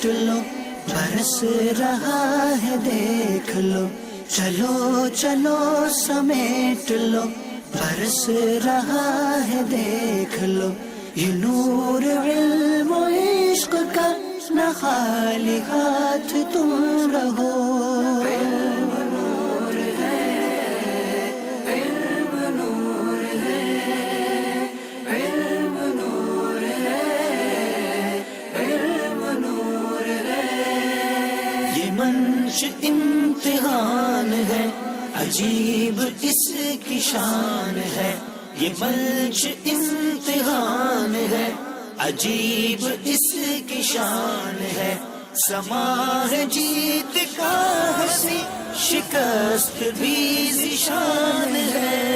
سمیٹ لو، برس رہا ہے دیکھ لو، چلو چلو سمیٹ لو، برس رہا ہے دیکھ لو، یہ نور علم و عشق کا نہ خالی ہاتھ تم رہو۔ علم نور ہے، علم نور ہے، علم نور ہے، علم نور ہے۔ یہ منش امتحان ہے، عجیب اس کی شان ہے، یہ منش امتحان ہے، عجیب اس کی شان ہے، سماح جیت کا ہنسی، شکست بھی ذیشان ہے۔